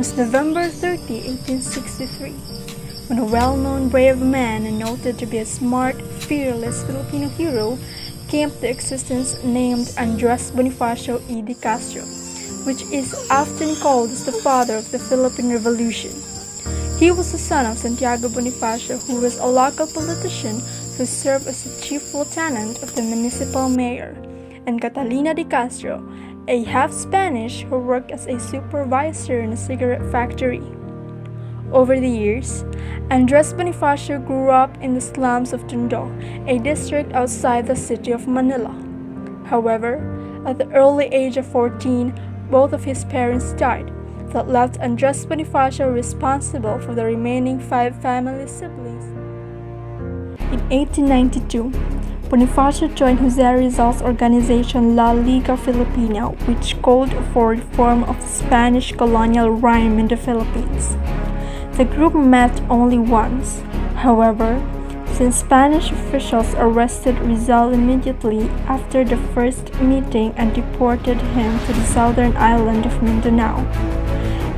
was November 30, 1863, when a well-known brave man and noted to be a smart, fearless Filipino hero came to existence named Andres Bonifacio y de Castro, which is often called as the father of the Philippine Revolution. He was the son of Santiago Bonifacio, who was a local politician who served as the chief lieutenant of the municipal mayor, and Catalina de Castro, a half-Spanish who worked as a supervisor in a cigarette factory. Over the years, Andres Bonifacio grew up in the slums of Tondo, a district outside the city of Manila. However, at the early age of 14, both of his parents died, that left Andres Bonifacio responsible for the remaining 5 family siblings. In 1892, Bonifacio joined Jose Rizal's organization La Liga Filipina, which called for reform of the Spanish colonial reign in the Philippines. The group met only once. However, since Spanish officials arrested Rizal immediately after the first meeting and deported him to the southern island of Mindanao.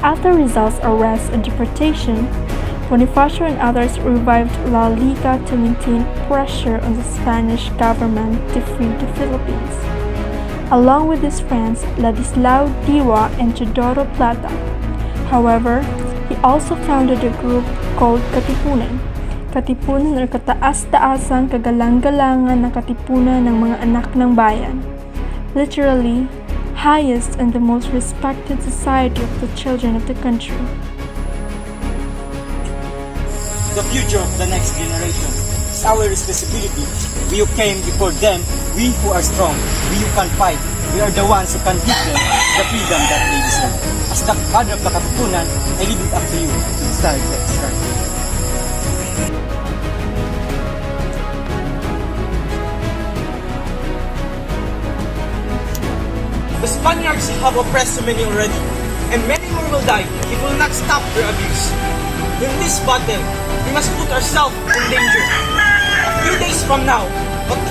After Rizal's arrest and deportation, Bonifacio and others revived La Liga to maintain pressure on the Spanish government to free the Philippines. Along with his friends Ladislao Diwa and Teodoro Plata. However, he also founded a group called Katipunan. Katipunan ay kataas-taasang kagalang-galangan na katipunan ng mga anak ng bayan. Literally, highest and the most respected society of the children of the country. The future of the next generation is our responsibility. We who came before them, we who are strong, we who can fight, we are the ones who can give them the freedom that they deserve. As the father of the Katipunan, I leave it up to you to decide the start. The Spaniards have oppressed so many already, and many more will die if we will not stop their abuse. In this battle, we must put ourselves in danger. A few days from now,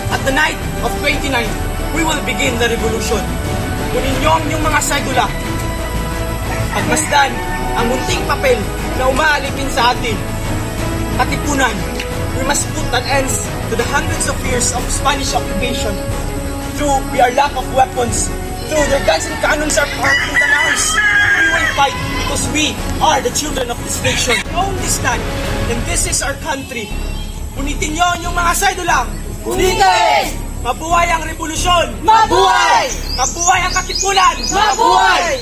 at the night of 29th, we will begin the revolution. Kunin niyo ang inyong mga sedula. Pagmasdan ang munting papel na umaalipin sa atin. Katipunan, we must put an end to the hundreds of years of Spanish occupation. Through our lack of weapons, through their guns and cannons are in the house. We will fight because we are the children of this nation. We own this land, and this is our country. Unitin niyo ang inyong mga sedula. Unitin! Mabuhay ang revolusyon! Mabuhay! Mabuhay ang Katipunan! Mabuhay!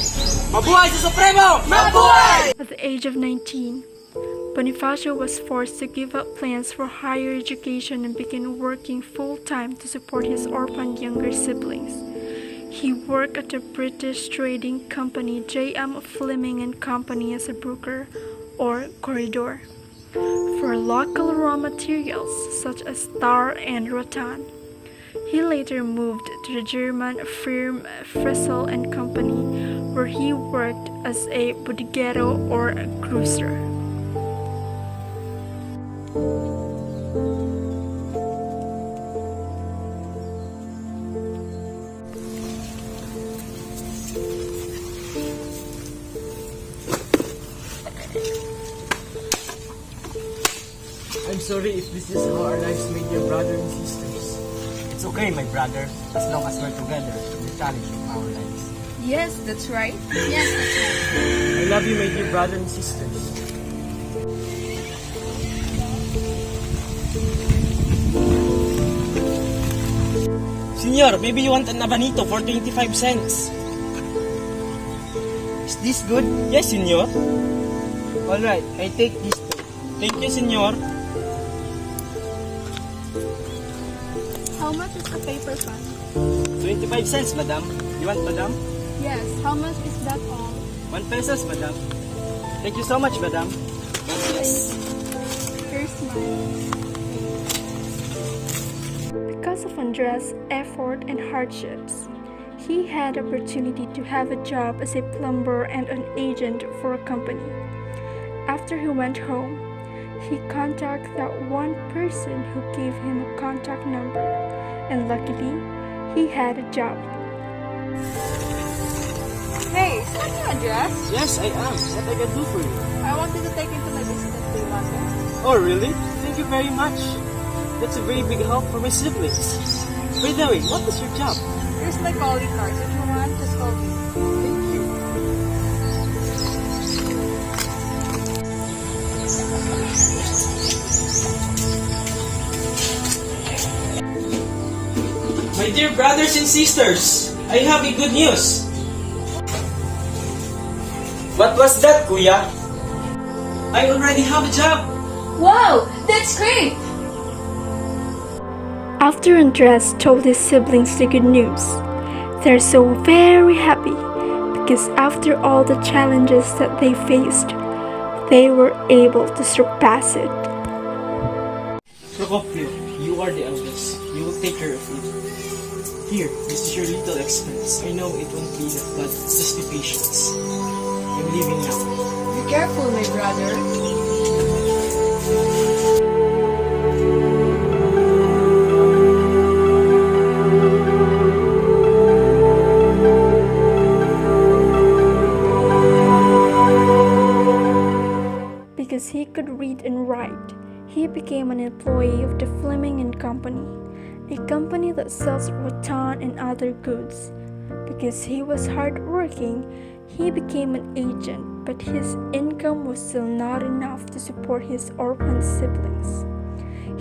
Mabuhay sa Supremo! Mabuhay! At the age of 19, Bonifacio was forced to give up plans for higher education and began working full-time to support his orphaned younger siblings. He worked at the British trading company J.M. Fleming and Company as a broker, or corridor, for local raw materials such as tar and rattan. He later moved to the German firm Frissel and Company, where he worked as a bodeguero or a cruiser. I'm sorry if this is how our lives made your brother and sisters. It's okay, my brother, as long as we're together in the challenge of our lives. Yes, that's right. Yes, that's right. I love you, my dear brother and sisters. Senor, maybe you want an abanito for 25 cents. Is this good? Yes, senor. Alright, I take this too. Thank you, senor. How much is the paper fan? 25 cents, madam. You want, madam? Yes, how much is that all? 1 pesos, madam. Thank you so much, madam. Yes. Here's mine. Because of Andres' effort and hardships, he had opportunity to have a job as a plumber and an agent for a company. After he went home, he contacted that one person who gave him a contact number, and luckily, he had a job. Hey, Is that your address? Yes, I am. What I can do for you? I wanted to take you to my business. Do you want it? Oh, really? Thank you very much. That's a very big help for my siblings. By the way, what is your job? Here's my calling card. If you want, just call me. Thank you. My dear brothers and sisters, I have a good news. What was that, Kuya? I already have a job. Wow, that's great! After Andres told his siblings the good news, they're so very happy because after all the challenges that they faced, they were able to surpass it. Procopio, you are the eldest. You will take care of it. Here, this is your little expense. I know it won't be enough, but just be patient. I'm leaving now. Be careful, my brother. Because he could read and write, he became an employee of the Fleming and Company, a company that sells rattan and other goods. Because he was hardworking, he became an agent, but his income was still not enough to support his orphaned siblings.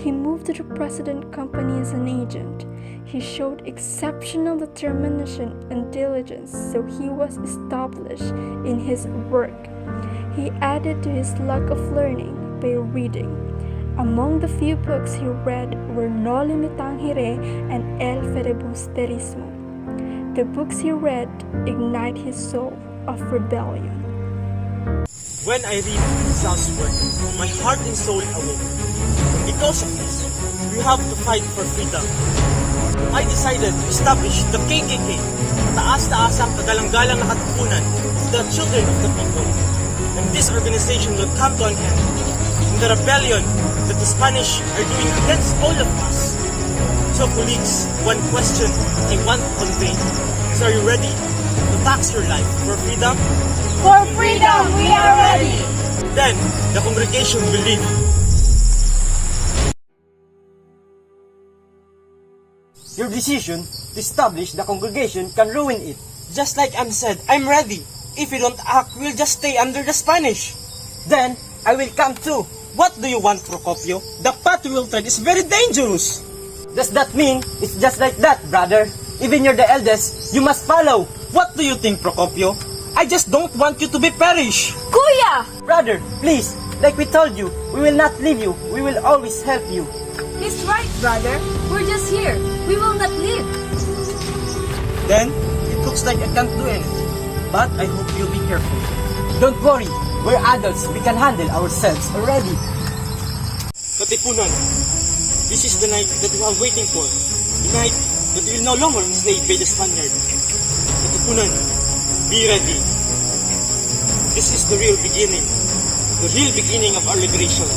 He moved to the President Company as an agent. He showed exceptional determination and diligence, so he was established in his work. He added to his luck of learning by reading. Among the few books he read were No Limitang Hire and El Filibusterismo. The books he read ignite his soul of rebellion. When I read Sal's work, my heart and soul awoke. Because of this, we have to fight for freedom. I decided to establish the KKK, mataas-taasang kagalang-galang na katipunan of the children of the people. And this organization will come to an end in the rebellion that the Spanish are doing against all of us. So colleagues, one question I want to convey is, are you ready to tax your life for freedom? For freedom, we are ready! Then, the congregation will leave. Your decision to establish the congregation can ruin it. Just like Am said, I'm ready. If you don't act, we'll just stay under the Spanish. Then, I will come too. What do you want, Procopio? The path we will tread is very dangerous. Does that mean it's just like that, brother? Even you're the eldest, you must follow. What do you think, Procopio? I just don't want you to be perished. Kuya! Brother, please, like we told you, we will not leave you. We will always help you. He's right, brother. We're just here. We will not leave. Then, it looks like I can't do anything. But I hope you'll be careful. Don't worry, we're adults. We can handle ourselves already. Katipunan, this is the night that we are waiting for. The night that we will no longer be enslaved by the Spaniard. Katipunan, be ready. This is the real beginning. The real beginning of our liberation.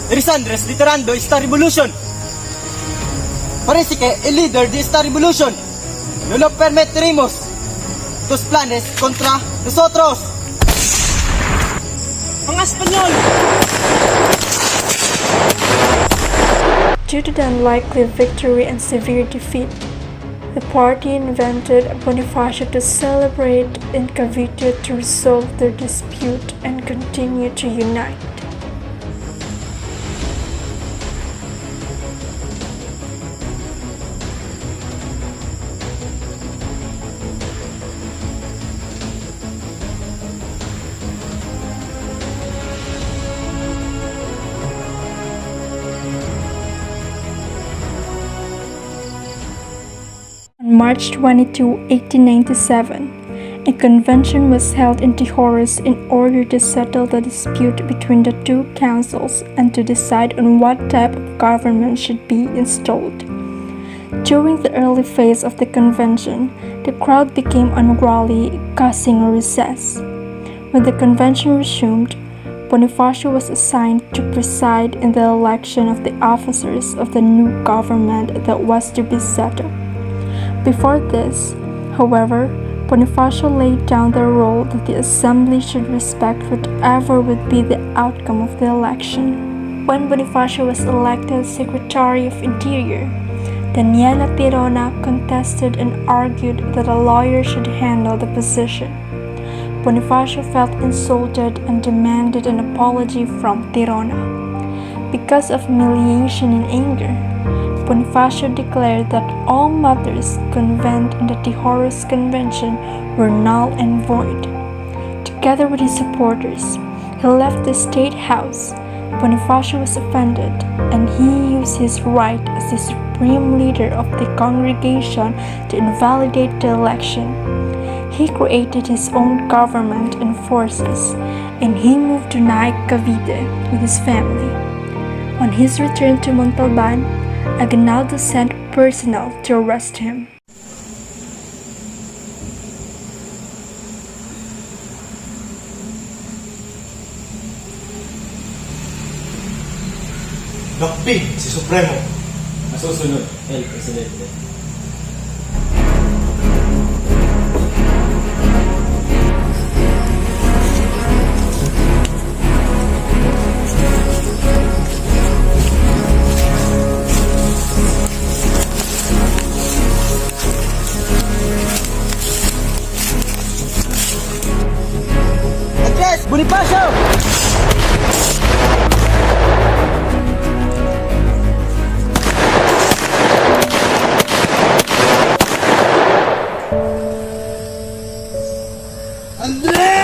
Erisandres liderando esta revolution. Parece que el líder de esta revolution. No lo permitiremos. Tus planes contra nosotros. Mga Espanyol! Due to the unlikely victory and severe defeat, the party invented Bonifacio to celebrate in Cavite to resolve their dispute and continue to unite. On March 22, 1897, a convention was held in Tijoras in order to settle the dispute between the two councils and to decide on what type of government should be installed. During the early phase of the convention, the crowd became unruly, causing a recess. When the convention resumed, Bonifacio was assigned to preside in the election of the officers of the new government that was to be set up. Before this, However, Bonifacio laid down the rule that the assembly should respect whatever would be the outcome of the election. When Bonifacio was elected Secretary of Interior, Daniela Tirona contested and argued that a lawyer should handle the position. Bonifacio felt insulted and demanded an apology from Tirona. Because of humiliation and anger, Bonifacio declared that all matters convened in the Tijoros Convention were null and void. Together with his supporters, he left the State House. Bonifacio was offended, and he used his right as the supreme leader of the congregation to invalidate the election. He created his own government and forces, and he moved to Naik, Cavite with his family. On his return to Montalban, Aguinaldo sent personnel to arrest him. Dakpin si Supremo. Masusunod, El Presidente. Andres! Bonifacio! Andres!